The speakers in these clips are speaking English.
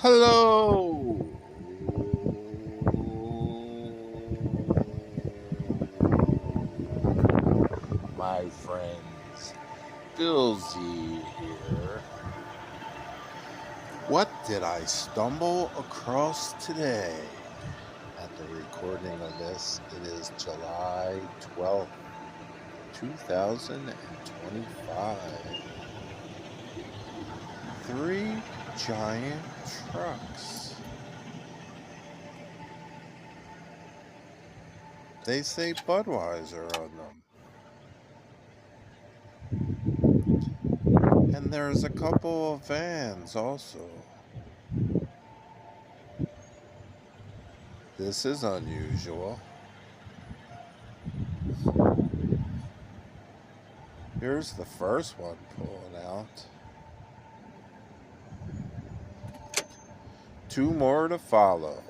Hello, my friends. Bill Z here. What did I stumble across today? At the recording of this, it is July 12th, 2025. Three giant trucks. They say Budweiser on them. And there's a couple of vans also. This is unusual. Here's the first one pulling out. Two more to follow.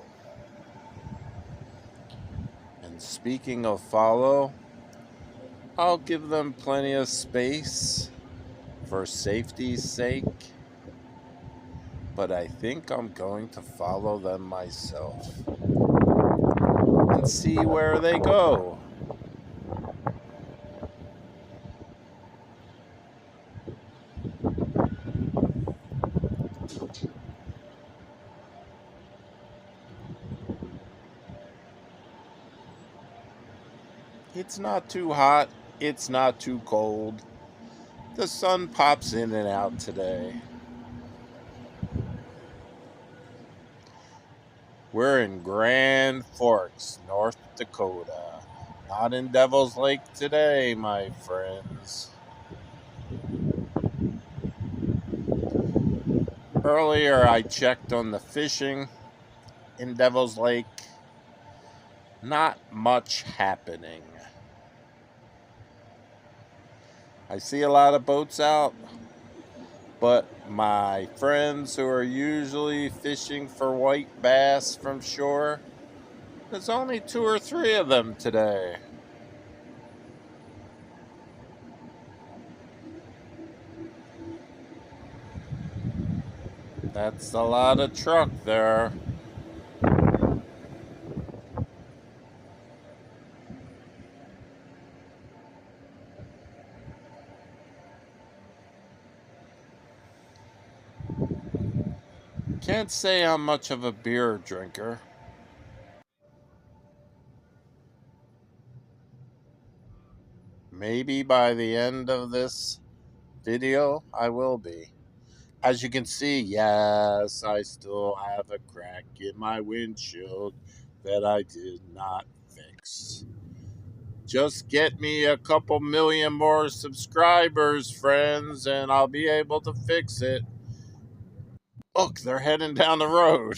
And speaking of follow, I'll give them plenty of space for safety's sake. But I think I'm going to follow them myself and see where they go. It's not too hot, it's not too cold. The sun pops in and out today. We're in Grand Forks, North Dakota. Not in Devil's Lake today, my friends. Earlier I checked on the fishing in Devil's Lake. Not much happening. I see a lot of boats out, but my friends who are usually fishing for white bass from shore, there's only 2 or 3 of them today. That's a lot of truck there. Can't say I'm much of a beer drinker. Maybe by the end of this video, I will be. As you can see, yes, I still have a crack in my windshield that I did not fix. Just get me a couple million more subscribers, friends, and I'll be able to fix it. Look, they're heading down the road.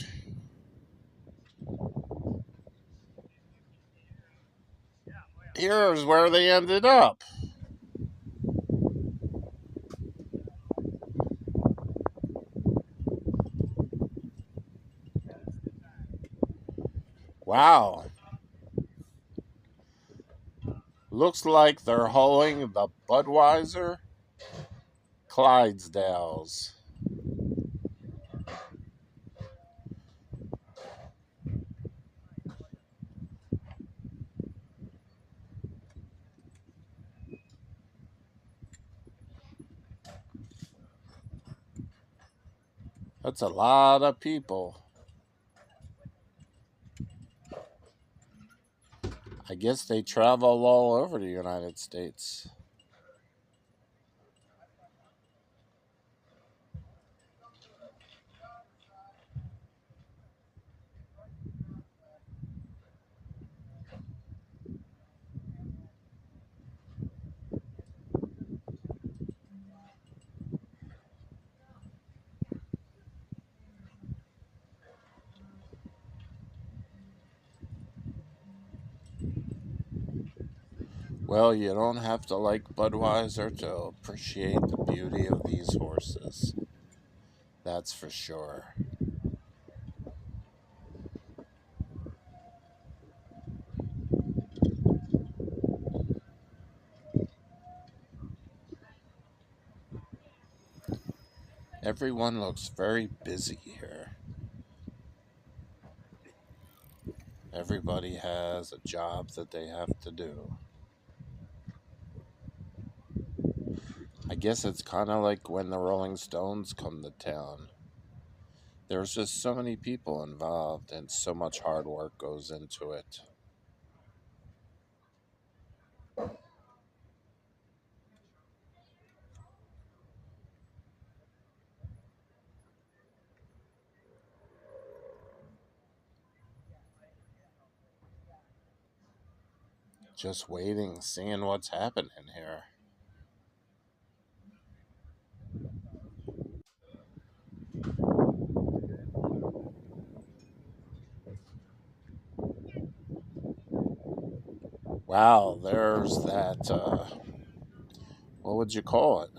Here's where they ended up. Wow. Looks like they're hauling the Budweiser Clydesdales. That's a lot of people. I guess they travel all over the United States. Well, you don't have to like Budweiser to appreciate the beauty of these horses. That's for sure. Everyone looks very busy here. Everybody has a job that they have to do. I guess it's kind of like when the Rolling Stones come to town. There's just so many people involved and so much hard work goes into it. Just waiting, seeing what's happening here. Wow, there's that, what would you call it?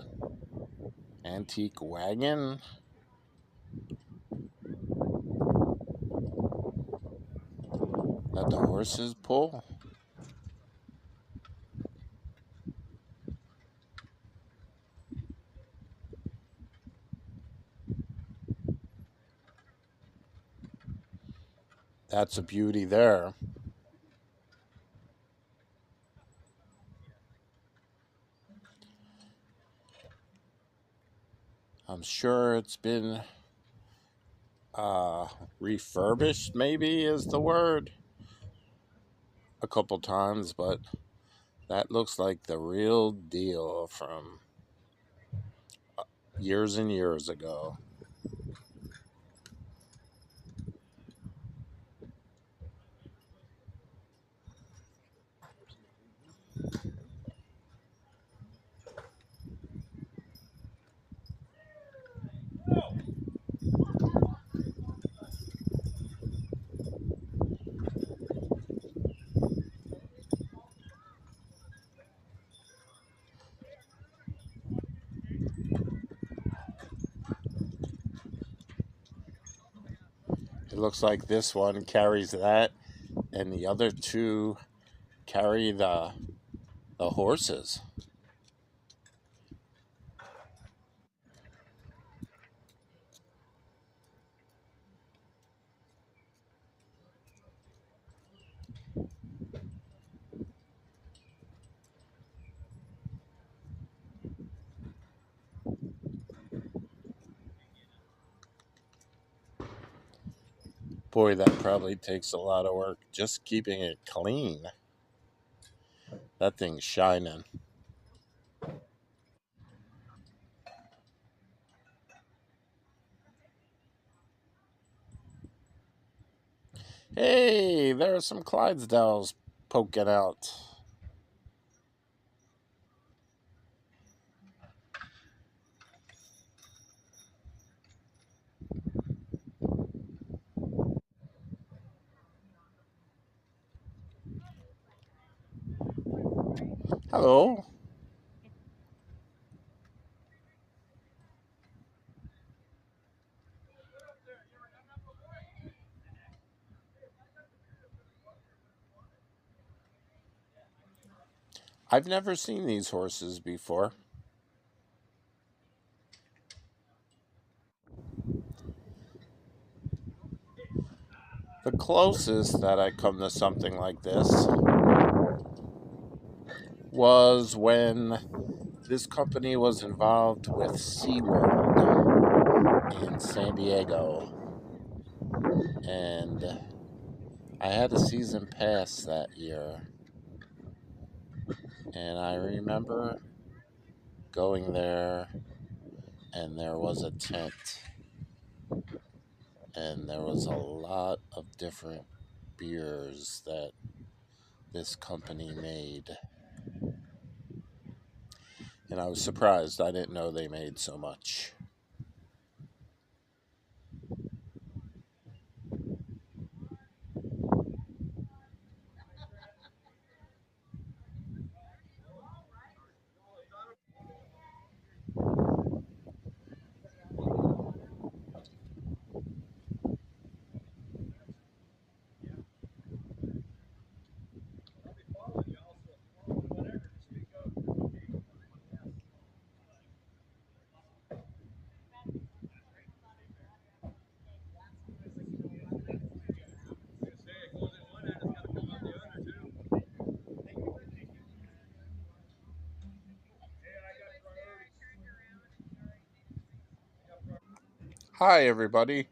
Antique wagon that the horses pull? That's a beauty there. I'm sure it's been uh, refurbished, maybe is the word, a couple times, but that looks like the real deal from years and years ago. It looks like this one carries that, and the other two carry the horses. Boy, that probably takes a lot of work just keeping it clean. That thing's shining. Hey, there are some Clydesdales poking out. Hello. I've never seen these horses before. The closest that I come to something like this was when this company was involved with SeaWorld in San Diego. And I had a season pass that year. And I remember going there, and there was a tent, and there was a lot of different beers that this company made. And I was surprised. I didn't know they made so much. Hi, everybody.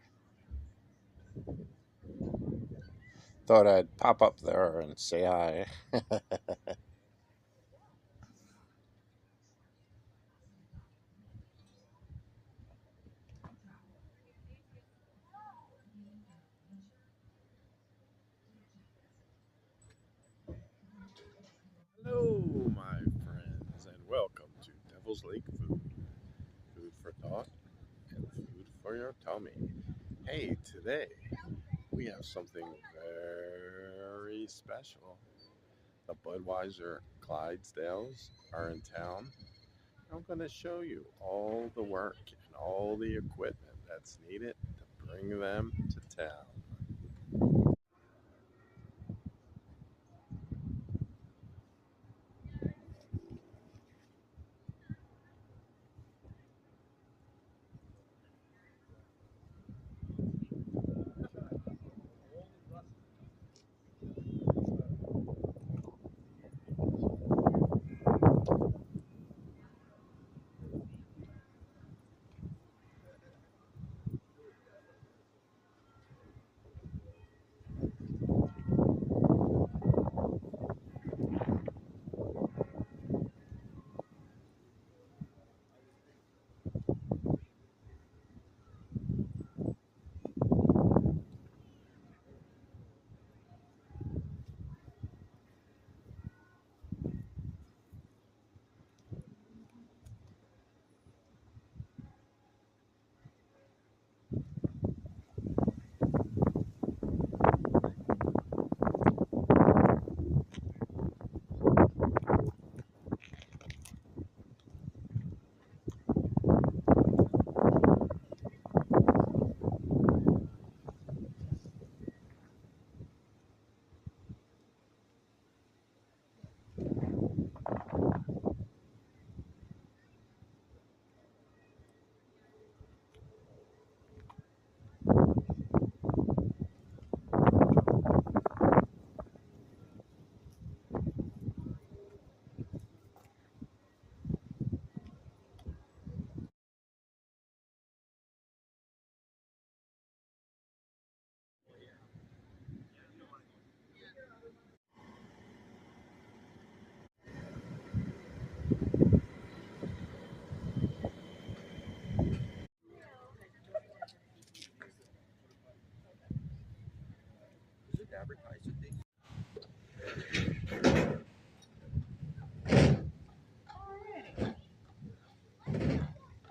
Thought I'd pop up there and say hi. Hello, my friends, and welcome to Devil's Lake Food. Food for thought and food for your tummy. Hey, today we have something very special. The Budweiser Clydesdales are in town. I'm going to show you all the work and all the equipment that's needed to bring them to town.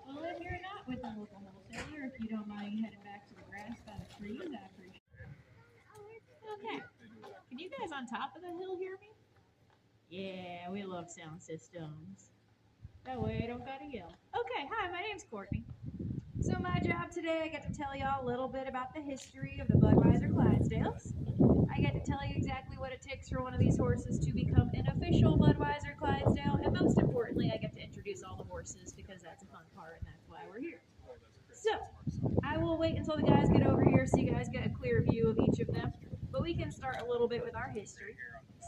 Well, if you're not with the local wholesaler, if you don't mind heading back to the grass by the trees, I appreciate it. Okay. Can you guys on top of the hill hear me? Yeah, we love sound systems. That way I don't gotta yell. Okay, hi, my name's Courtney. So my job today, I get to tell y'all a little bit about the history of the Budweiser Clydesdales. I get to tell you exactly what it takes for one of these horses to become an official Budweiser Clydesdale, and most importantly, I get to introduce all the horses because that's a fun part and that's why we're here. So, I will wait until the guys get over here so you guys get a clear view of each of them. But we can start a little bit with our history.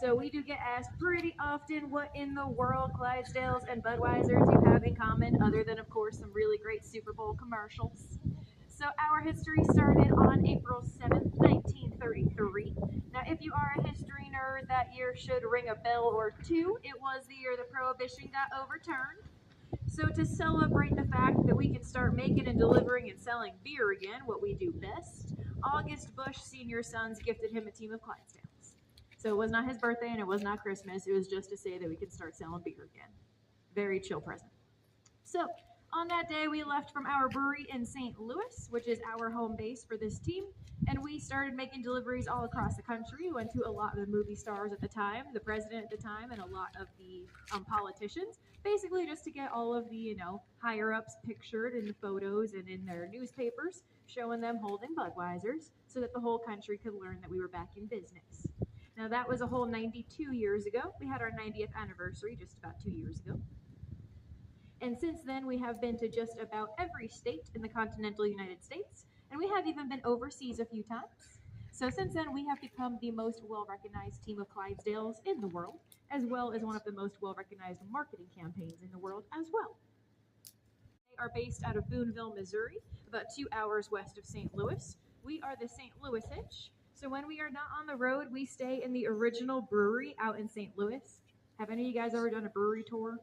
So, we do get asked pretty often what in the world Clydesdales and Budweiser do have in common, other than, of course, some really great Super Bowl commercials. So, our history started on April 7th, 1933. Now, if you are a history nerd, that year should ring a bell or two. It was the year the Prohibition got overturned. So, to celebrate the fact that we can start making and delivering and selling beer again, what we do best, August Bush Senior Sons gifted him a team of Clydesdales. So, it was not his birthday and it was not Christmas. It was just to say that we could start selling beer again. Very chill present. So, on that day, we left from our brewery in St. Louis, which is our home base for this team, and we started making deliveries all across the country. We went to a lot of the movie stars at the time, the president at the time, and a lot of the politicians, basically just to get all of the, higher ups pictured in the photos and in their newspapers, showing them holding Budweisers so that the whole country could learn that we were back in business. Now, that was a whole 92 years ago. We had our 90th anniversary just about 2 years ago. And since then, we have been to just about every state in the continental United States, and we have even been overseas a few times. So since then, we have become the most well recognized team of Clydesdales in the world, as well as one of the most well recognized marketing campaigns in the world as well. are based out of Boonville, Missouri, about 2 hours west of St. Louis. We are the St. Louis Hitch. So when we are not on the road, we stay in the original brewery out in St. Louis. Have any of you guys ever done a brewery tour?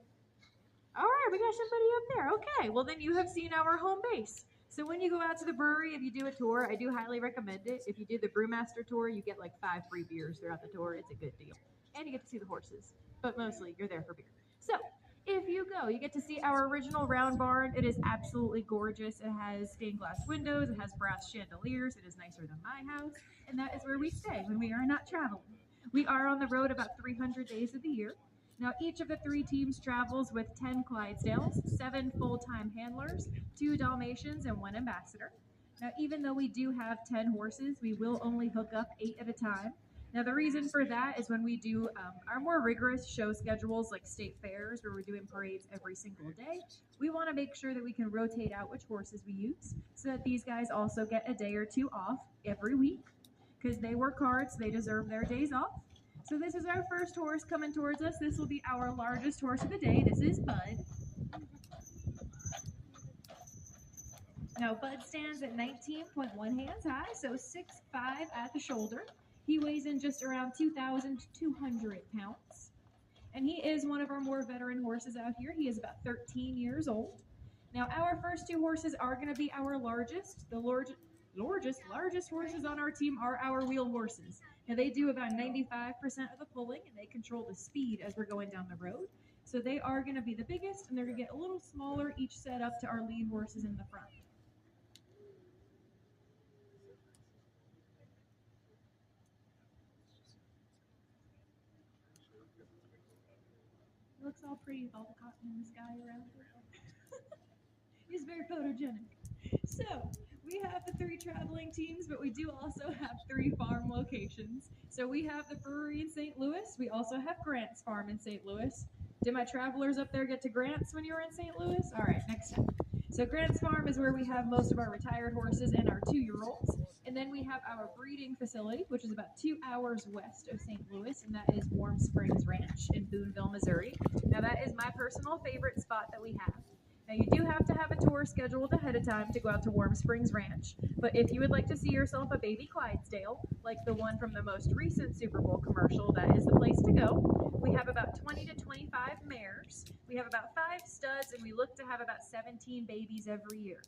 All right, we got somebody up there. Okay, well then you have seen our home base. So when you go out to the brewery, if you do a tour, I do highly recommend it. If you do the Brewmaster tour, you get like 5 free beers throughout the tour. It's a good deal. And you get to see the horses, but mostly you're there for beer. So if you go, you get to see our original round barn. It is absolutely gorgeous. It has stained glass windows. It has brass chandeliers. It is nicer than my house. And that is where we stay when we are not traveling. We are on the road about 300 days of the year. Now, each of the 3 teams travels with 10 Clydesdales, 7 full-time handlers, 2 Dalmatians, and 1 ambassador. Now, even though we do have 10 horses, we will only hook up 8 at a time. Now, the reason for that is when we do our more rigorous show schedules like state fairs where we're doing parades every single day, we want to make sure that we can rotate out which horses we use so that these guys also get a day or 2 off every week because they work hard, so they deserve their days off. So this is our first horse coming towards us. This will be our largest horse of the day. This is Bud. Now Bud stands at 19.1 hands high, so 6'5" at the shoulder. He weighs in just around 2,200 pounds. And he is one of our more veteran horses out here. He is about 13 years old. Now our first 2 horses are going to be our largest. The largest horses on our team are our wheel horses. Now they do about 95% of the pulling and they control the speed as we're going down the road. So they are going to be the biggest and they're going to get a little smaller each set up to our lead horses in the front. It looks all pretty with all the cotton in the sky around it. He's very photogenic. So we have the 3 traveling teams, but we do also have 3 farm locations. So we have the brewery in St. Louis. We also have Grant's Farm in St. Louis. Did my travelers up there get to Grant's when you were in St. Louis? All right, next time. So Grant's Farm is where we have most of our retired horses and our 2-year-olds. And then we have our breeding facility, which is about 2 hours west of St. Louis, and that is Warm Springs Ranch in Boonville, Missouri. Now that is my personal favorite spot that we have. Now, you do have to have a tour scheduled ahead of time to go out to Warm Springs Ranch, but if you would like to see yourself a baby Clydesdale, like the one from the most recent Super Bowl commercial, that is the place to go. We have about 20 to 25 mares, we have about 5 studs, and we look to have about 17 babies every year.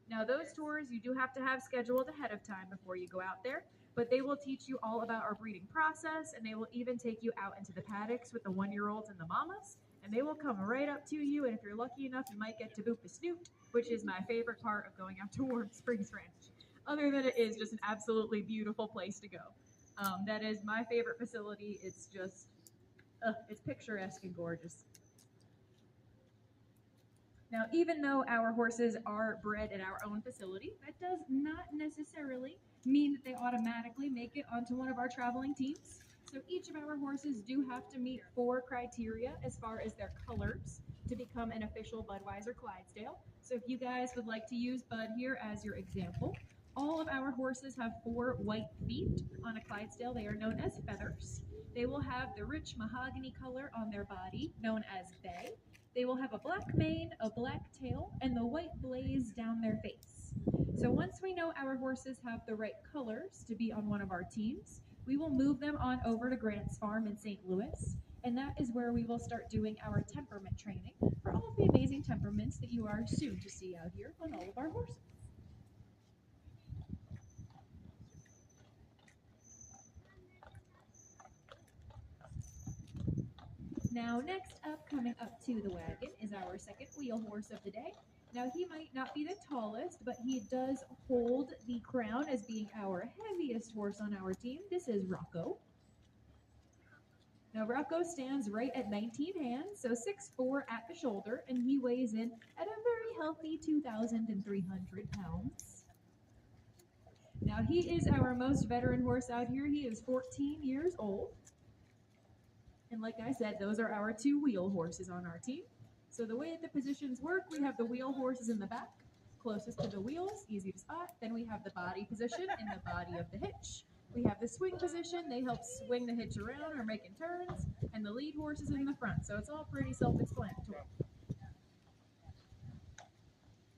Now, those tours you do have to have scheduled ahead of time before you go out there, but they will teach you all about our breeding process, and they will even take you out into the paddocks with the 1-year-olds and the mamas. And they will come right up to you, and if you're lucky enough, you might get to boop a snoot, which is my favorite part of going out to Warm Springs Ranch. Other than it is just an absolutely beautiful place to go. That is my favorite facility. It's just, it's picturesque and gorgeous. Now, even though our horses are bred at our own facility, that does not necessarily mean that they automatically make it onto one of our traveling teams. So each of our horses do have to meet 4 criteria as far as their colors to become an official Budweiser Clydesdale. So if you guys would like to use Bud here as your example, all of our horses have 4 white feet on a Clydesdale. They are known as feathers. They will have the rich mahogany color on their body, known as bay. They will have a black mane, a black tail, and the white blaze down their face. So once we know our horses have the right colors to be on one of our teams, we will move them on over to Grant's Farm in St. Louis, and that is where we will start doing our temperament training for all of the amazing temperaments that you are soon to see out here on all of our horses. Now, next up, coming up to the wagon, is our second wheel horse of the day. Now, he might not be the tallest, but he does hold the crown as being our heaviest horse on our team. This is Rocco. Now, Rocco stands right at 19 hands, so 6'4" at the shoulder, and he weighs in at a very healthy 2,300 pounds. Now, he is our most veteran horse out here. He is 14 years old. And like I said, those are our 2 wheel horses on our team. So the way that the positions work, we have the wheel horses in the back, closest to the wheels, easy to spot. Then we have the body position in the body of the hitch. We have the swing position. They help swing the hitch around or making turns. And the lead horse is in the front. So it's all pretty self-explanatory.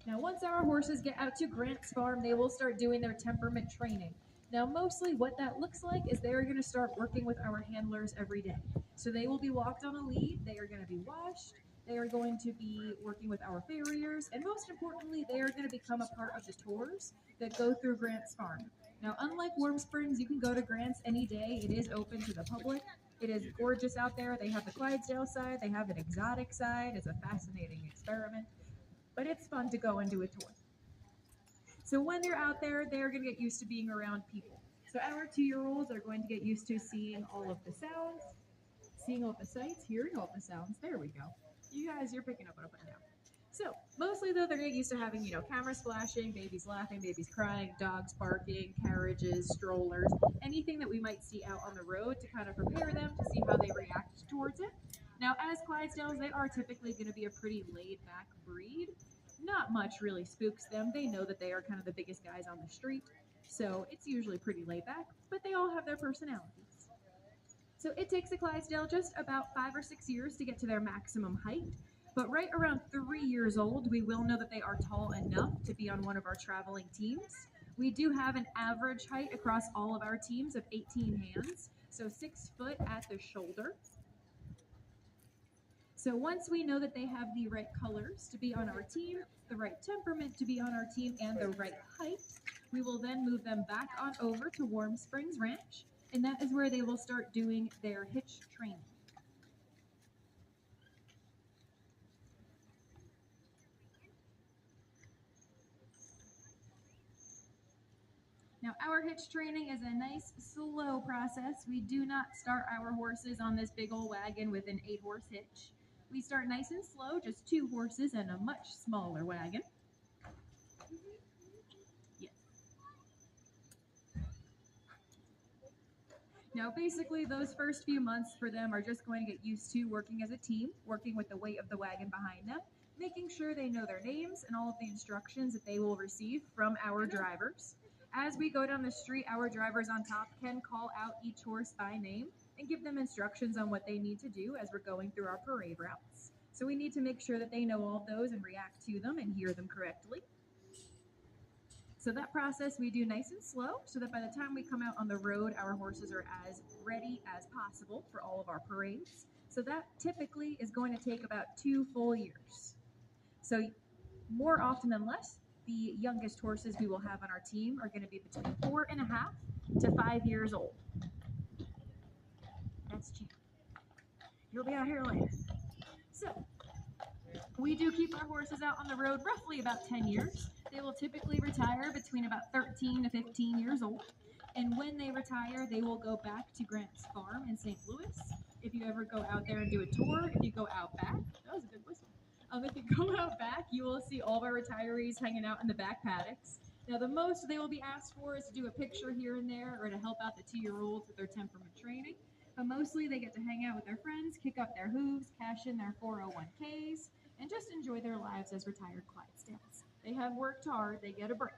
Now, once our horses get out to Grant's farm, they will start doing their temperament training. Now, mostly what that looks like is they are going to start working with our handlers every day. So they will be walked on a lead, they are going to be washed, they are going to be working with our farriers, and most importantly, they are going to become a part of the tours that go through Grant's farm. Now, unlike Warm Springs, you can go to Grant's any day. It is open to the public. It is gorgeous out there. They have the Clydesdale side, they have an exotic side. It's a fascinating experiment, but it's fun to go and do a tour. So when they're out there, they're going to get used to being around people. So our 2-year-olds are going to get used to seeing all of the sounds, seeing all of the sights, hearing all of the sounds. There we go. You guys, you're picking up what I'm putting down. So mostly though, they're getting used to having, cameras flashing, babies laughing, babies crying, dogs barking, carriages, strollers, anything that we might see out on the road to kind of prepare them to see how they react towards it. Now, as Clydesdales, they are typically going to be a pretty laid back breed. Not much really spooks them. They know that they are kind of the biggest guys on the street, so it's usually pretty laid back, but they all have their personalities. So it takes a Clydesdale just about 5 or 6 years to get to their maximum height. But right around 3 years old, we will know that they are tall enough to be on one of our traveling teams. We do have an average height across all of our teams of 18 hands, so 6 foot at the shoulder. So once we know that they have the right colors to be on our team, the right temperament to be on our team, and the right height, we will then move them back on over to Warm Springs Ranch, and that is where they will start doing their hitch training. Now, our hitch training is a nice, slow process. We do not start our horses on this big old wagon with an 8-horse hitch. We start nice and slow, just 2 horses and a much smaller wagon. Yes. Now, basically, those first few months for them are just going to get used to working as a team, working with the weight of the wagon behind them, making sure they know their names and all of the instructions that they will receive from our drivers. As we go down the street, our drivers on top can call out each horse by name and give them instructions on what they need to do as we're going through our parade routes. So we need to make sure that they know all of those and react to them and hear them correctly. So that process we do nice and slow so that by the time we come out on the road, our horses are as ready as possible for all of our parades. So that typically is going to take about 2 full years. So more often than less, the youngest horses we will have on our team are going to be between 4.5 to 5 years old. That's cheap. You'll be out here later. So we do keep our horses out on the road roughly about 10 years. They will typically retire between about 13 to 15 years old. And when they retire, they will go back to Grant's farm in St. Louis. If you ever go out there and do a tour, if you go out back, that was a good whistle. If you go out back, you will see all of our retirees hanging out in the back paddocks. Now, the most they will be asked for is to do a picture here and there or to help out the 2-year-olds with their temperament training. But mostly they get to hang out with their friends, kick up their hooves, cash in their 401ks, and just enjoy their lives as retired Clydesdales. They have worked hard, they get a break.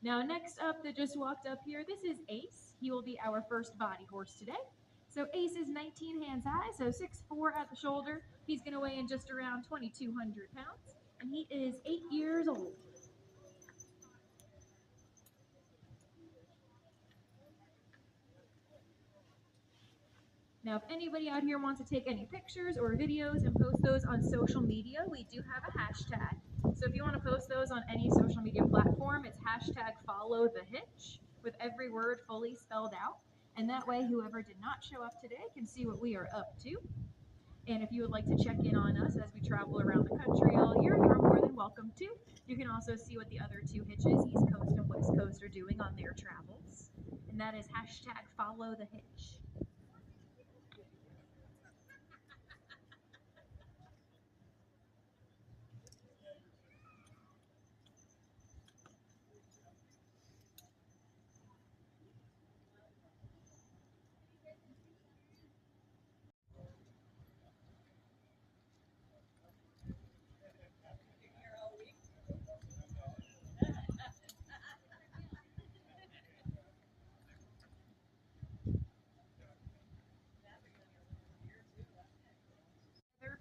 Now, next up that just walked up here, this is Ace. He will be our first body horse today. So Ace is 19 hands high, so 6'4" at the shoulder. He's going to weigh in just around 2,200 pounds, and he is 8 years old. Now, if anybody out here wants to take any pictures or videos and post those on social media, we do have a hashtag. So if you want to post those on any social media platform, it's hashtag #followthehitch with every word fully spelled out. And that way, whoever did not show up today can see what we are up to. And if you would like to check in on us as we travel around the country all year, you are more than welcome to. You can also see what the other 2 hitches, East Coast and West Coast, are doing on their travels. And that is hashtag #followthehitch.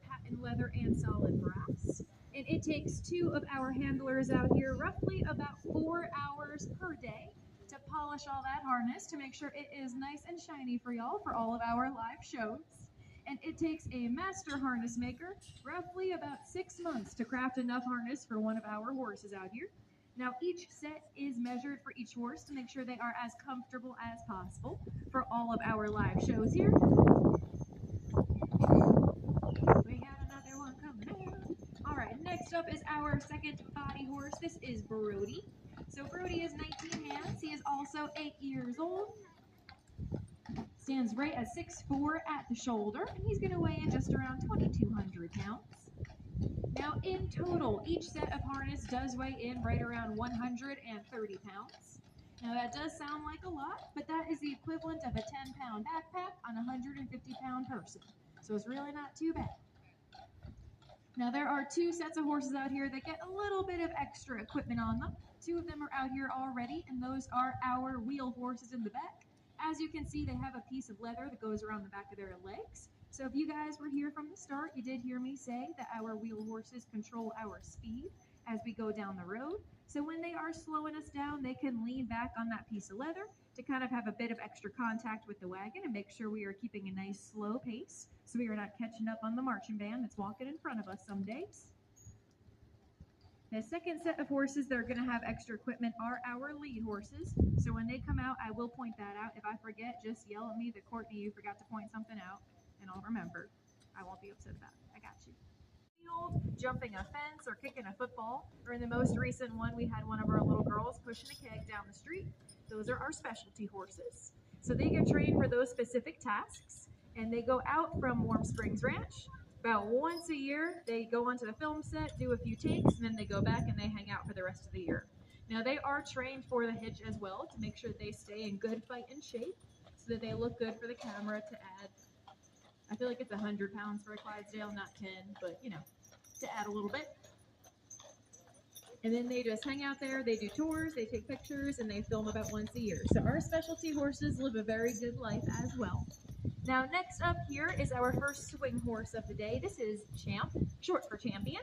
Patent leather and solid brass. And it takes 2 of our handlers out here roughly about 4 hours per day to polish all that harness to make sure it is nice and shiny for y'all for all of our live shows. And it takes a master harness maker roughly about 6 months to craft enough harness for one of our horses out here. Now, each set is measured for each horse to make sure they are as comfortable as possible for all of our live shows here. We got another one coming out. All right, next up is our second body horse. This is Brody. So Brody is 19 hands. He is also 8 years old. Stands right at 6'4" at the shoulder, and he's going to weigh in just around 2,200 pounds. Now, in total, each set of harness does weigh in right around 130 pounds. Now, that does sound like a lot, but that is the equivalent of a 10-pound backpack on a 150-pound person. So it's really not too bad. Now, there are 2 sets of horses out here that get a little bit of extra equipment on them. 2 of them are out here already, and those are our wheel horses in the back. As you can see, they have a piece of leather that goes around the back of their legs. So if you guys were here from the start, you did hear me say that our wheel horses control our speed as we go down the road. So when they are slowing us down, they can lean back on that piece of leather to kind of have a bit of extra contact with the wagon and make sure we are keeping a nice slow pace so we are not catching up on the marching band that's walking in front of us some days. The second set of horses that are going to have extra equipment are our lead horses. So when they come out, I will point that out. If I forget, just yell at me that Courtney, you forgot to point something out, and I'll remember. I won't be upset about it. I got you. Jumping a fence or kicking a football, or in the most recent one, we had one of our little girls pushing a keg down the street. Those are our specialty horses. So they get trained for those specific tasks, and they go out from Warm Springs Ranch. About once a year, they go onto the film set, do a few takes, and then they go back and they hang out for the rest of the year. Now, they are trained for the hitch as well to make sure they stay in good fighting shape so that they look good for the camera to add. I feel like it's 100 pounds for a Clydesdale, not 10, but you know, to add a little bit. And then they just hang out there, they do tours, they take pictures, and they film about once a year. So our specialty horses live a very good life as well. Now, next up here is our first swing horse of the day. This is Champ, short for champion.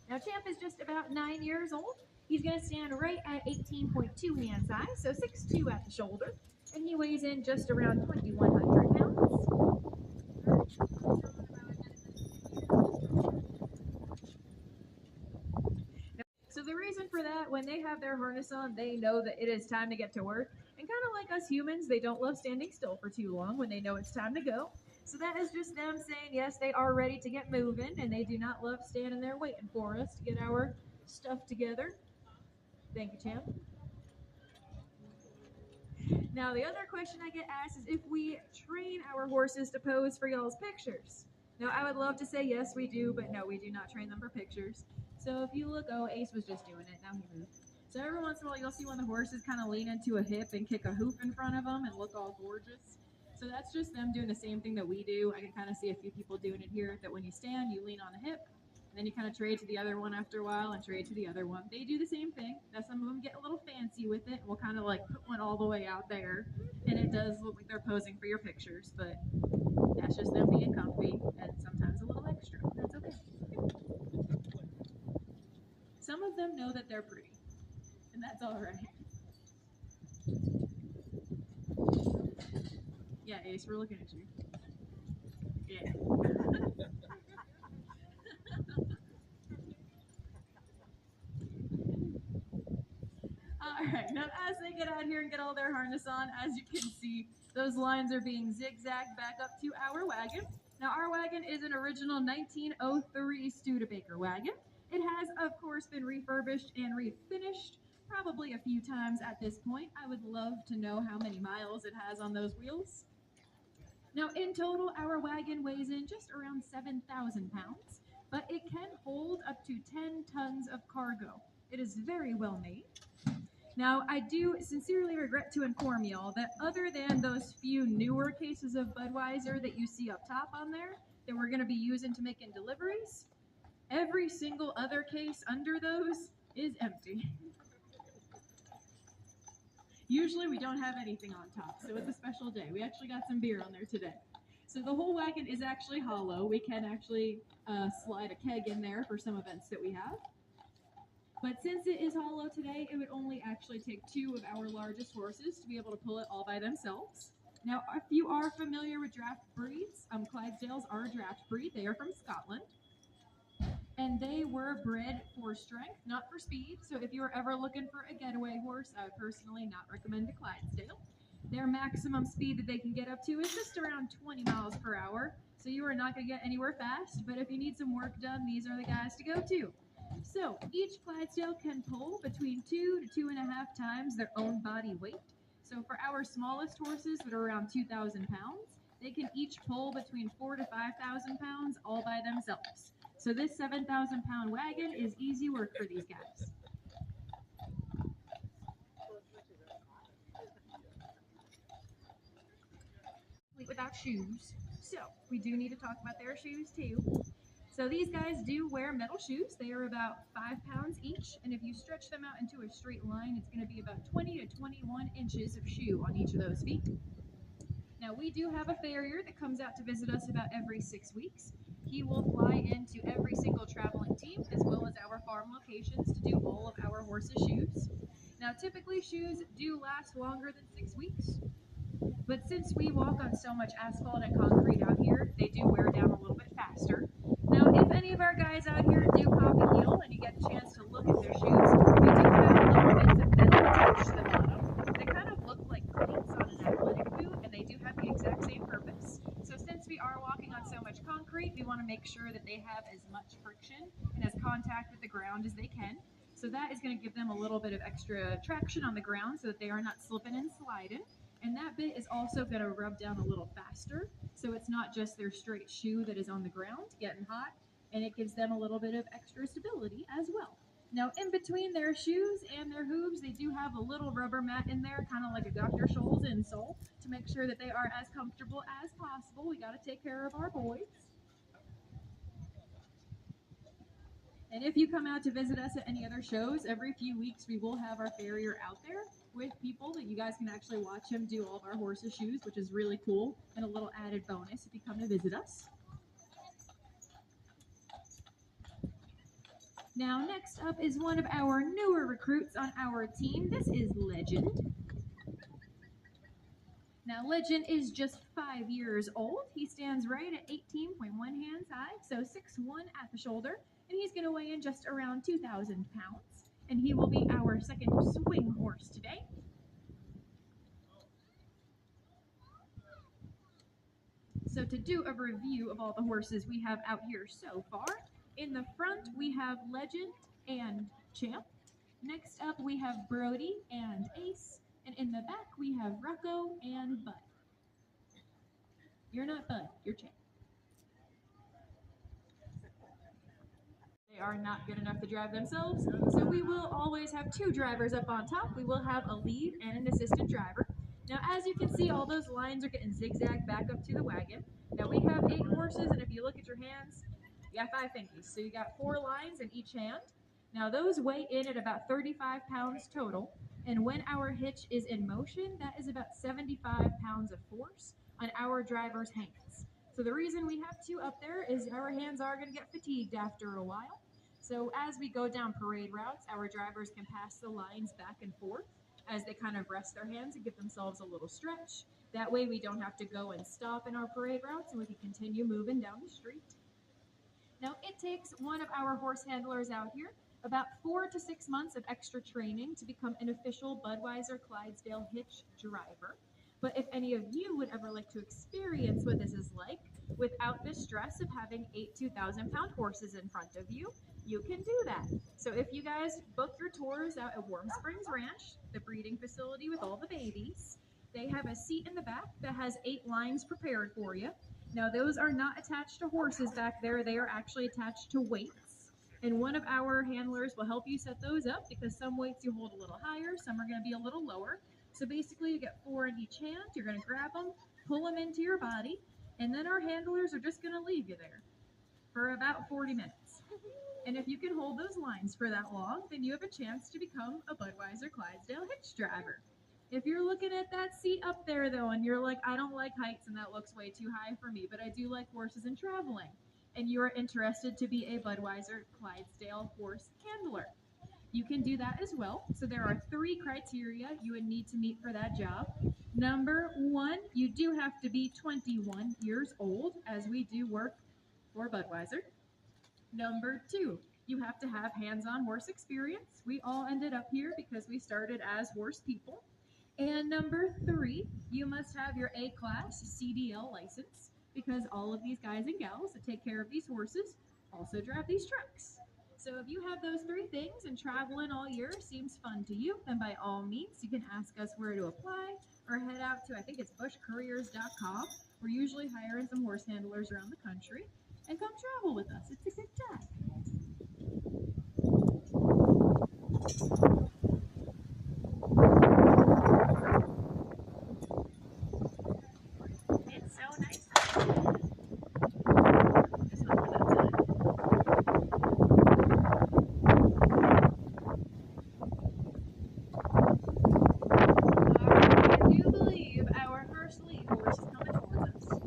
Now, Champ is just about 9 years old. He's going to stand right at 18.2 hand size, so 6'2" at the shoulder, and he weighs in just around 2,100 pounds. So the reason for that, when they have their harness on, they know that it is time to get to work. And kind of like us humans, they don't love standing still for too long when they know it's time to go. So that is just them saying, yes, they are ready to get moving, and they do not love standing there waiting for us to get our stuff together. Thank you, Champ. Now, the other question I get asked is if we train our horses to pose for y'all's pictures. Now, I would love to say yes, we do, but no, we do not train them for pictures. So if you look, oh, Ace was just doing it. Now he moved. So every once in a while, you'll see one of the horses kind of lean into a hip and kick a hoop in front of them and look all gorgeous. So that's just them doing the same thing that we do. I can kind of see a few people doing it here, that when you stand, you lean on a hip, and then you kind of trade to the other one after a while and trade to the other one. They do the same thing. Now some of them get a little fancy with it. We'll kind of like put one all the way out there, and it does look like they're posing for your pictures, but that's just them being comfy and sometimes a little extra. That's okay. Some of them know that they're pretty, and that's all right. Yeah, Ace, we're looking at you. Yeah. All right, now as they get out here and get all their harness on, as you can see, those lines are being zigzagged back up to our wagon. Now our wagon is an original 1903 Studebaker wagon. It has, of course, been refurbished and refinished probably a few times at this point. I would love to know how many miles it has on those wheels. Now in total, our wagon weighs in just around 7,000 pounds, but it can hold up to 10 tons of cargo. It is very well made. Now, I do sincerely regret to inform y'all that other than those few newer cases of Budweiser that you see up top on there that we're going to be using to make in deliveries, every single other case under those is empty. Usually we don't have anything on top, so it's a special day. We actually got some beer on there today. So the whole wagon is actually hollow. We can actually slide a keg in there for some events that we have. But since it is hollow today, it would only actually take 2 of our largest horses to be able to pull it all by themselves. Now, if you are familiar with draft breeds, Clydesdales are a draft breed. They are from Scotland. And they were bred for strength, not for speed. So if you are ever looking for a getaway horse, I would personally not recommend a Clydesdale. Their maximum speed that they can get up to is just around 20 miles per hour. So you are not going to get anywhere fast, but if you need some work done, these are the guys to go to. So each Clydesdale can pull between 2 to 2.5 times their own body weight. So for our smallest horses that are around 2,000 pounds, they can each pull between 4 to 5,000 pounds all by themselves. So this 7,000-pound wagon is easy work for these guys. Without shoes. So we do need to talk about their shoes too. So these guys do wear metal shoes. They are about 5 pounds each, and if you stretch them out into a straight line, it's going to be about 20 to 21 inches of shoe on each of those feet. Now we do have a farrier that comes out to visit us about every 6 weeks. He will fly into every single traveling team as well as our farm locations to do all of our horses' shoes. Now typically shoes do last longer than 6 weeks, but since we walk on so much asphalt and concrete out here, they do wear down a little bit faster. Now, if any of our guys out here do pop a heel and you get a chance to look at their shoes, they do have little bits of metal attached to the bottom. They kind of look like cleats on an athletic boot, and they do have the exact same purpose. So since we are walking on so much concrete, we want to make sure that they have as much friction and as contact with the ground as they can. So that is going to give them a little bit of extra traction on the ground so that they are not slipping and sliding. And that bit is also going to rub down a little faster, so it's not just their straight shoe that is on the ground getting hot, and it gives them a little bit of extra stability as well. Now, in between their shoes and their hooves, they do have a little rubber mat in there, kind of like a Dr. Scholl's insole, to make sure that they are as comfortable as possible. We got to take care of our boys. And if you come out to visit us at any other shows, every few weeks we will have our farrier out there with people that you guys can actually watch him do all of our horses' shoes, which is really cool and a little added bonus if you come to visit us. Now, next up is one of our newer recruits on our team. This is Legend. Now, Legend is just 5 years old. He stands right at 18.1 hands high, so 6'1" at the shoulder, and he's going to weigh in just around 2,000 pounds. And he will be our second swing horse today. So to do a review of all the horses we have out here so far, in the front we have Legend and Champ. Next up we have Brody and Ace. And in the back we have Rocco and Bud. You're not Bud, you're Champ. They are not good enough to drive themselves, so we will always have 2 drivers up on top. We will have a lead and an assistant driver. Now, as you can see, all those lines are getting zigzagged back up to the wagon. Now, we have 8 horses, and if you look at your hands, you got 5 fingies. So you got 4 lines in each hand. Now, those weigh in at about 35 pounds total, and when our hitch is in motion, that is about 75 pounds of force on our driver's hands. So the reason we have 2 up there is our hands are going to get fatigued after a while. So as we go down parade routes, our drivers can pass the lines back and forth as they kind of rest their hands and give themselves a little stretch. That way we don't have to go and stop in our parade routes, and we can continue moving down the street. Now, it takes one of our horse handlers out here about 4 to 6 months of extra training to become an official Budweiser Clydesdale hitch driver. But if any of you would ever like to experience what this is like without the stress of having 8 2,000-pound horses in front of you, you can do that. So if you guys book your tours out at Warm Springs Ranch, the breeding facility with all the babies, they have a seat in the back that has 8 lines prepared for you. Now, those are not attached to horses back there. They are actually attached to weights. And one of our handlers will help you set those up because some weights you hold a little higher, some are going to be a little lower. So basically, you get 4 in each hand. You're going to grab them, pull them into your body, and then our handlers are just going to leave you there for about 40 minutes. And if you can hold those lines for that long, then you have a chance to become a Budweiser Clydesdale hitch driver. If you're looking at that seat up there though, and you're like, I don't like heights and that looks way too high for me, but I do like horses and traveling, and you're interested to be a Budweiser Clydesdale horse handler, you can do that as well. So there are 3 criteria you would need to meet for that job. Number one, you do have to be 21 years old, as we do work for Budweiser. Number two, you have to have hands-on horse experience. We all ended up here because we started as horse people. And number three, you must have your A-class CDL license, because all of these guys and gals that take care of these horses also drive these trucks. So if you have those 3 things and traveling all year seems fun to you, then by all means, you can ask us where to apply or head out to, I think it's bushcouriers.com. We're usually hiring some horse handlers around the country, and come travel with us. It's a good time. It's so nice. This one for that side. I do believe our first lead horse is coming towards us.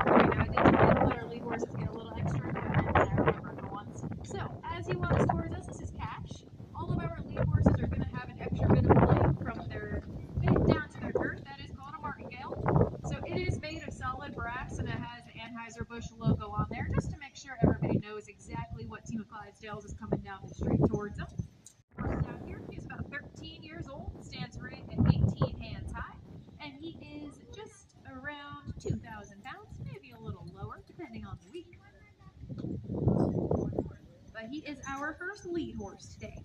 Right now, I did try to let our lead horses get a little extra equipment, and I remembered for once. So, as he walks towards us, this is Cash. All of our lead horses are going to have an extra bit of play from their bit down to their girth. That is called a martingale. So, it is made of solid brass, and it has the Anheuser-Busch logo on there, just to make sure everybody knows exactly what team of Clydesdales is coming down the street towards them. Horse down here, he's about 13 years old, stands right at 18 hands high, and he is just around 2,000 pounds, maybe a little lower, depending on the week. But he is our first lead horse today.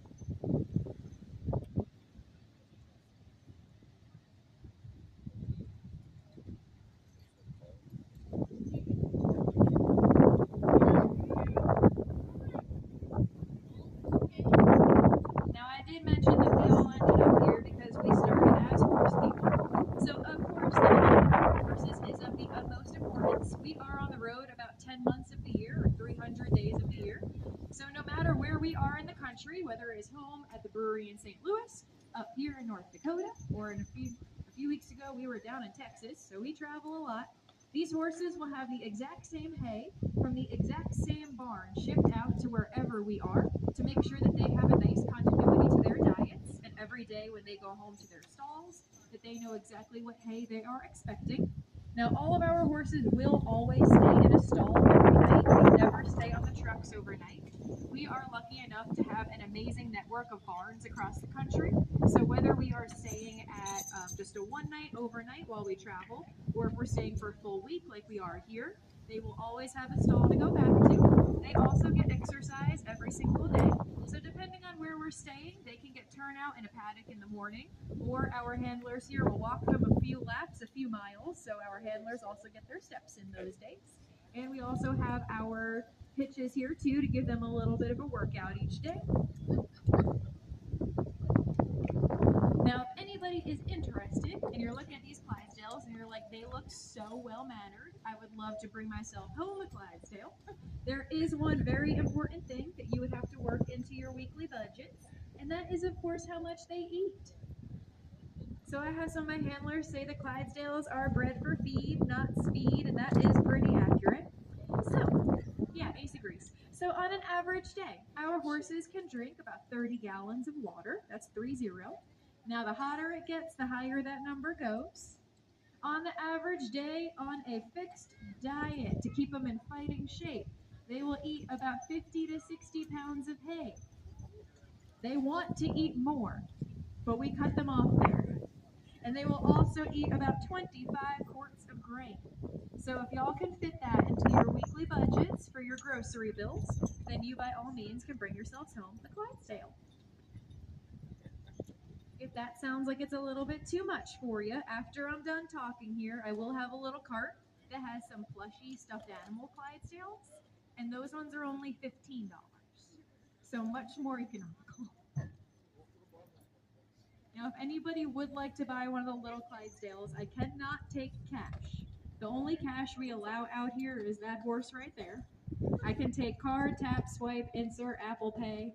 Now, I did mention that we all ended up here because we started as horse people. So, of course, the health of our horses is of the utmost importance. We are on the road about 10 months of the year, or 300 days of the year. So, no matter where we are in the country, whether it is home at the brewery in St. Louis, up here in North Dakota, or a few weeks ago we were down in Texas, so we travel a lot. These horses will have the exact same hay from the exact same barn shipped out to wherever we are, to make sure that they have a nice continuity to their diets, and every day when they go home to their stalls, that they know exactly what hay they are expecting. Now, all of our horses will always stay in a stall every night. They never stay on the trucks overnight. We are lucky enough to have an amazing network of barns across the country. So whether we are staying at just a one night overnight while we travel, or if we're staying for a full week like we are here, they will always have a stall to go back to. They also get exercise every single day. So depending on where we're staying, they can get turnout in a paddock in the morning, or our handlers here will walk them a few laps, a few miles. So our handlers also get their steps in those days. And we also have our pitches here too, to give them a little bit of a workout each day. Now, if anybody is interested and you're looking at these Clydesdales and you're like, they look so well mannered, I would love to bring myself home a Clydesdale. There is one very important thing that you would have to work into your weekly budgets, and that is, of course, how much they eat. So I have some of my handlers say the Clydesdales are bred for feed, not speed, and that is pretty accurate. So, yeah, Ace agrees. So on an average day, our horses can drink about 30 gallons of water. That's 30. Now, the hotter it gets, the higher that number goes. On the average day, on a fixed diet to keep them in fighting shape, they will eat about 50 to 60 pounds of hay. They want to eat more, but we cut them off there. And they will also eat about 25 quarts of grain. So if y'all can fit that into your weekly budgets for your grocery bills, then you by all means can bring yourselves home the Clydesdale. If that sounds like it's a little bit too much for you, after I'm done talking here, I will have a little cart that has some plushy stuffed animal Clydesdales, and those ones are only $15. So much more economical. Now, if anybody would like to buy one of the little Clydesdales, I cannot take cash. The only cash we allow out here is that horse right there. I can take card, tap, swipe, insert, Apple Pay,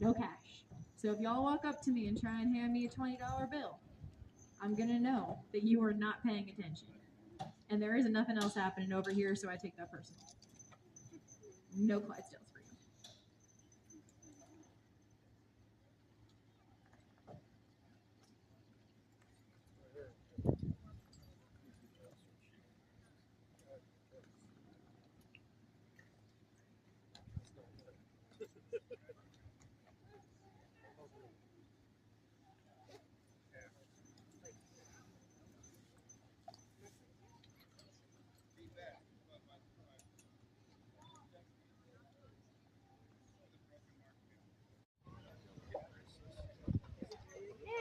no cash. So if y'all walk up to me and try and hand me a $20 bill, I'm gonna know that you are not paying attention. And there isn't nothing else happening over here, so I take that personal. No Clydesdales for you.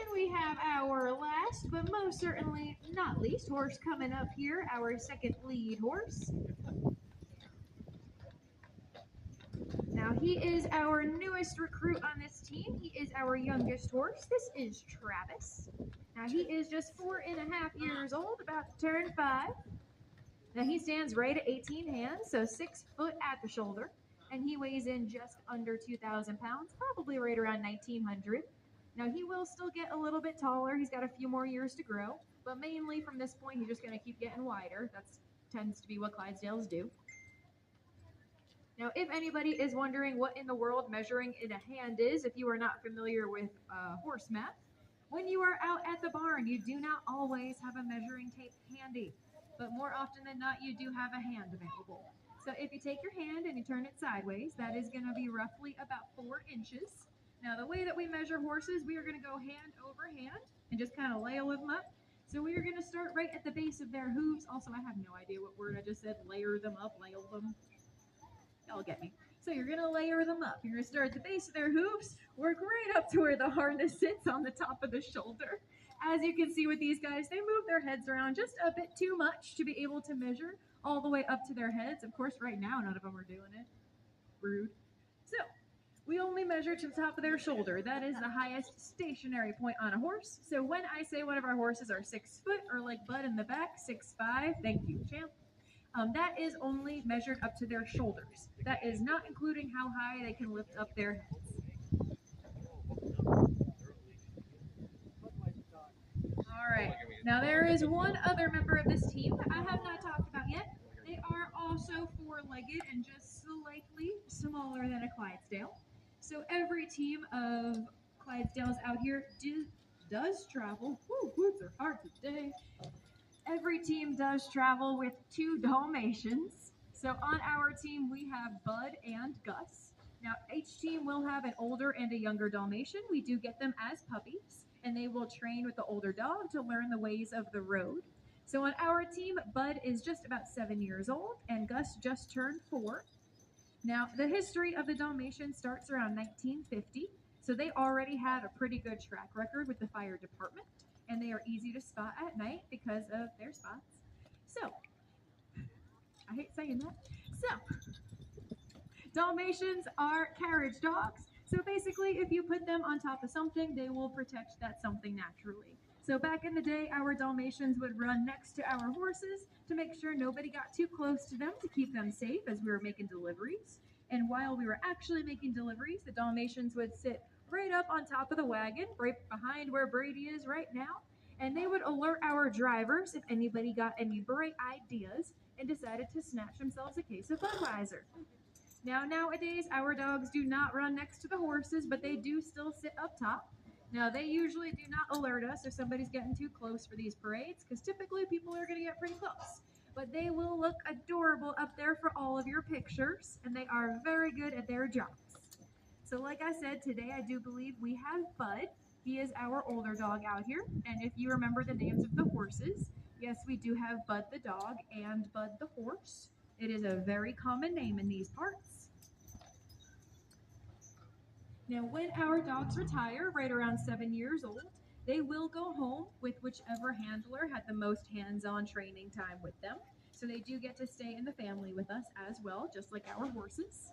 And we have our last, but most certainly not least, horse coming up here, our second lead horse. Now, he is our newest recruit on this team. He is our youngest horse. This is Travis. Now, he is just 4.5 years old, about to turn 5. Now, he stands right at 18 hands, so 6 foot at the shoulder, and he weighs in just under 2,000 pounds, probably right around 1,900. Now, he will still get a little bit taller. He's got a few more years to grow, but mainly from this point, he's just going to keep getting wider. That tends to be what Clydesdales do. Now, if anybody is wondering what in the world measuring in a hand is, if you are not familiar with horse math, when you are out at the barn, you do not always have a measuring tape handy, but more often than not, you do have a hand available. So if you take your hand and you turn it sideways, that is going to be roughly about 4 inches. Now, the way that we measure horses, we are going to go hand over hand and just kind of layer them up. So we are going to start right at the base of their hooves. Also, I have no idea what word I just said, layer them up, layer them. Y'all get me. So you're going to layer them up. You're going to start at the base of their hooves, work right up to where the harness sits on the top of the shoulder. As you can see with these guys, they move their heads around just a bit too much to be able to measure all the way up to their heads. Of course, right now, none of them are doing it. Rude. So, we only measure to the top of their shoulder. That is the highest stationary point on a horse. So when I say one of our horses are 6 foot, or like Bud in the back, 6'5", thank you, champ. That is only measured up to their shoulders. That is not including how high they can lift up their heads. All right. Now there is one other member of this team that I have not talked about yet. They are also 4-legged and just slightly smaller than a Clydesdale. So every team of Clydesdales out here does travel. Woo, boots are hard today. Every team does travel with 2 Dalmatians. So on our team, we have Bud and Gus. Now, each team will have an older and a younger Dalmatian. We do get them as puppies, and they will train with the older dog to learn the ways of the road. So on our team, Bud is just about 7 years old, and Gus just turned 4. Now, the history of the Dalmatian starts around 1950, so they already have a pretty good track record with the fire department, and they are easy to spot at night because of their spots. So, I hate saying that. So, Dalmatians are carriage dogs. So basically, if you put them on top of something, they will protect that something naturally. So back in the day, our Dalmatians would run next to our horses to make sure nobody got too close to them to keep them safe as we were making deliveries. And while we were actually making deliveries, the Dalmatians would sit right up on top of the wagon, right behind where Brady is right now. And they would alert our drivers if anybody got any bright ideas and decided to snatch themselves a case of Budweiser. Now, nowadays, our dogs do not run next to the horses, but they do still sit up top. Now, they usually do not alert us if somebody's getting too close for these parades, because typically people are going to get pretty close. But they will look adorable up there for all of your pictures, and they are very good at their jobs. So like I said, today I do believe we have Bud. He is our older dog out here, and if you remember the names of the horses, yes, we do have Bud the dog and Bud the horse. It is a very common name in these parts. Now, when our dogs retire, right around 7 years old, they will go home with whichever handler had the most hands-on training time with them. So they do get to stay in the family with us as well, just like our horses.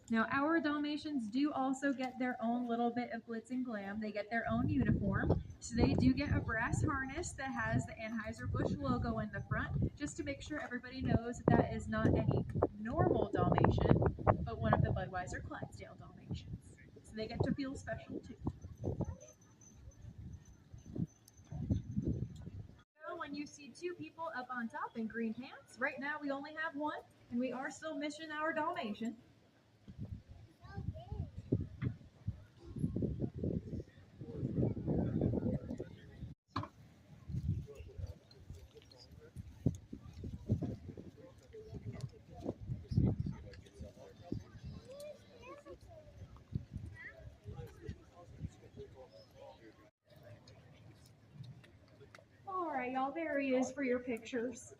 Now, our Dalmatians do also get their own little bit of glitz and glam. They get their own uniform. So they do get a brass harness that has the Anheuser-Busch logo in the front, just to make sure everybody knows that that is not any normal Dalmatian, but one of the Budweiser Clydesdale Dalmatians. So they get to feel special too. When you see two people up on top in green pants, right now we only have one, and we are still missing our Dalmatian. All right, y'all, there he is for your pictures.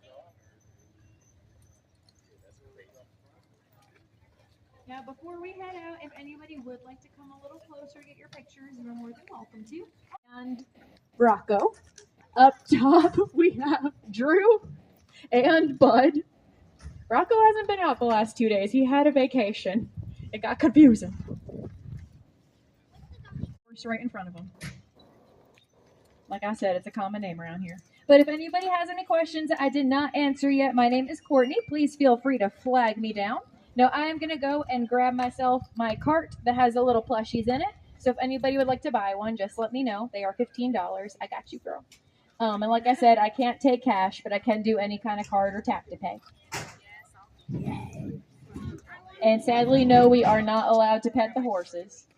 Now, before we head out, if anybody would like to come a little closer to get your pictures, you're more than welcome to. And Rocco. Up top, we have Drew and Bud. Rocco hasn't been out the last 2 days. He had a vacation. It got confusing. Horse right in front of him. Like I said, it's a common name around here. But if anybody has any questions I did not answer yet, my name is Courtney. Please feel free to flag me down. Now I am going to go and grab myself my cart that has the little plushies in it. So if anybody would like to buy one, just let me know. They are $15. I got you, girl. And like I said, I can't take cash, but I can do any kind of card or tap to pay. And sadly, no, we are not allowed to pet the horses,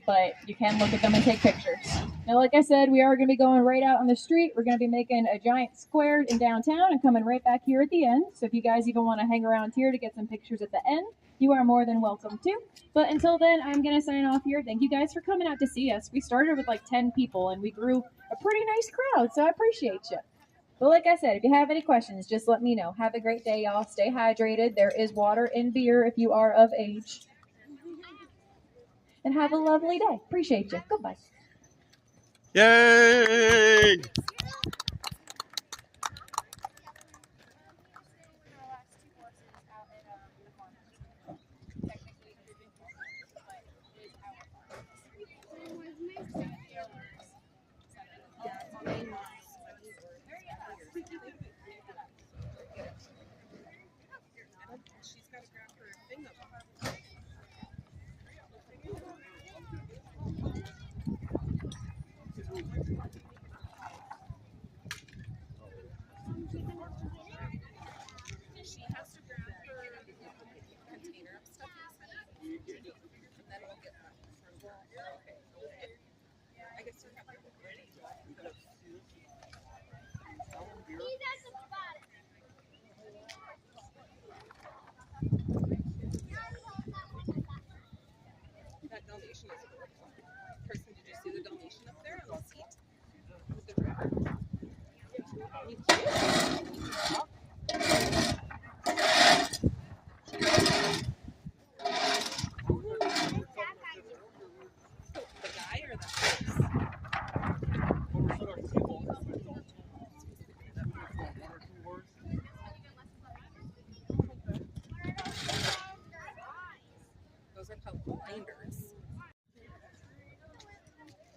but you can look at them and take pictures. Now, like I said, we are going to be going right out on the street. We're going to be making a giant square in downtown and coming right back here at the end. So if you guys even want to hang around here to get some pictures at the end, you are more than welcome to. But until then, I'm going to sign off here. Thank you guys for coming out to see us. We started with like 10 people, and we grew a pretty nice crowd, so I appreciate you. But like I said, if you have any questions, just let me know. Have a great day, y'all. Stay hydrated. There is water and beer if you are of age. And have a lovely day. Appreciate you. Goodbye. Yay! That Dalmatian is beautiful. Kristen, did you see the Dalmatian up there on the seat? With the river? The guy or the horse? Those are called blinders.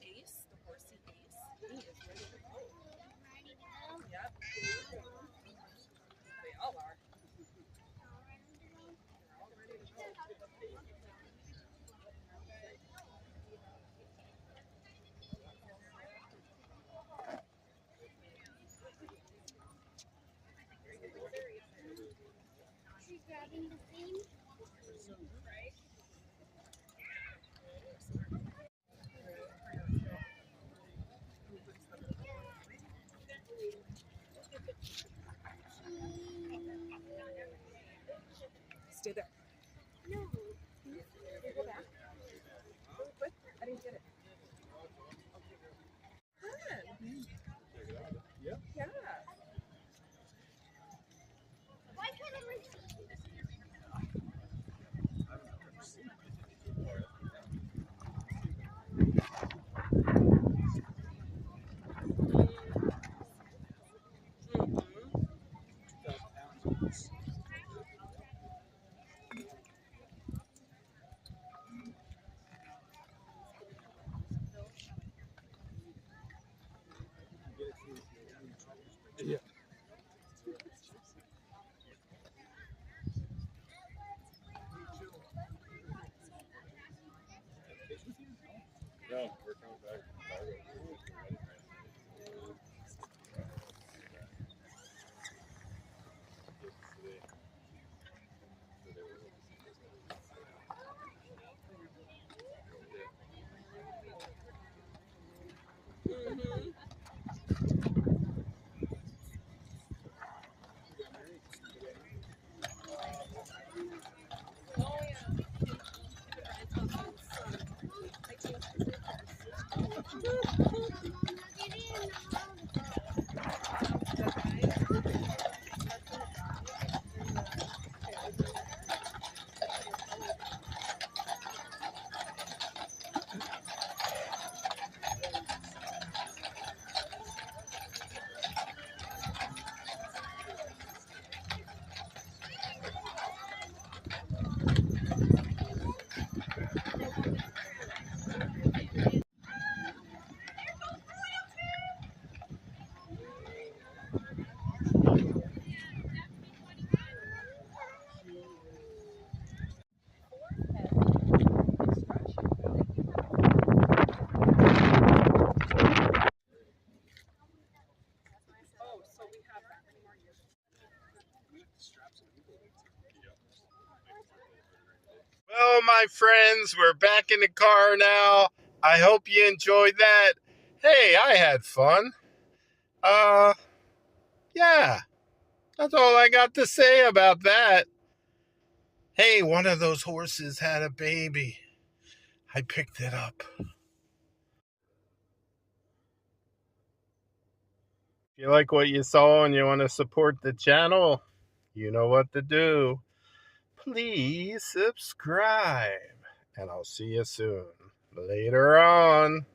Ace, the horsey Ace, he is ready to go. Yep. They all are. They're all ready to go. She's grabbing the thing. Right? Stay there. No. Go back. Really quick. I didn't get it. Yeah. Yeah. Why can't I reach? So, my friends, we're back in the car now. I hope you enjoyed that. Hey, I had fun. Yeah, that's all I got to say about that. Hey, one of those horses had a baby. I picked it up. If you like what you saw and you want to support the channel, you know what to do. Please subscribe. And I'll see you soon. Later on.